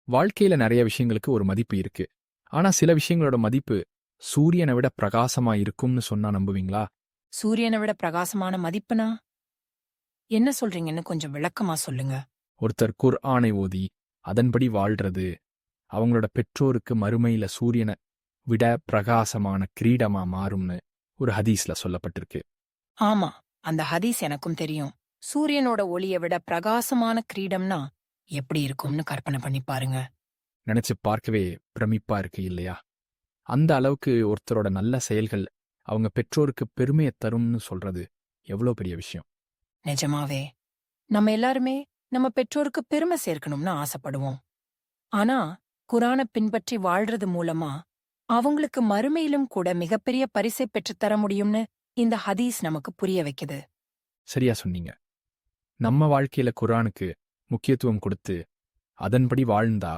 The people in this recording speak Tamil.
வாழ்க்கையில நிறைய விஷயங்களுக்கு ஒரு மதிப்பு இருக்கு. ஆனா சில விஷயங்களோட மதிப்பு சூரியனை விட பிரகாசமா இருக்கும்னு சொன்னா நம்புவீங்களா? சூரியனை விட பிரகாசமான மதிப்புனா என்ன சொல்றீங்கன்னு கொஞ்சம் விளக்கமா சொல்லுங்க. ஒருத்தர் குர்ஆனை ஓதி அதன்படி வாழ்றது, அவங்களோட பெற்றோருக்கு மறுமையில சூரியனை விட பிரகாசமான கிரீடமா மாறும்னு ஒரு ஹதீஸ்ல சொல்லப்பட்டிருக்கு. ஆமா, அந்த ஹதீஸ் எனக்கும் தெரியும். சூரியனோட ஒளிய விட பிரகாசமான கிரீடம்னா எப்படி இருக்கும்னு கற்பனை பண்ணி பாருங்க. நினைச்சு பார்க்கவே பிரமிப்பா இருக்கு இல்லையா? அந்த அளவுக்கு ஒருத்தரோட நல்ல செயல்கள் அவங்க பெற்றோருக்கு பெருமையை தரும்னு சொல்றது எவ்வளோ பெரிய விஷயம். நிஜமாவே நம்ம எல்லாருமே நம்ம பெற்றோருக்கு பெருமை சேர்க்கணும்னு ஆசைப்படுவோம். ஆனா குரானை பின்பற்றி வாழ்றது மூலமா அவங்களுக்கு மறுமையிலும் கூட மிகப்பெரிய பரிசை பெற்றுத்தர முடியும்னு இந்த ஹதீஸ் நமக்கு புரிய வைக்குது. சரியா சொன்னீங்க. நம்ம வாழ்க்கையில குர்ஆனுக்கு முக்கியத்துவம் கொடுத்து அதன்படி வாழ்ந்தா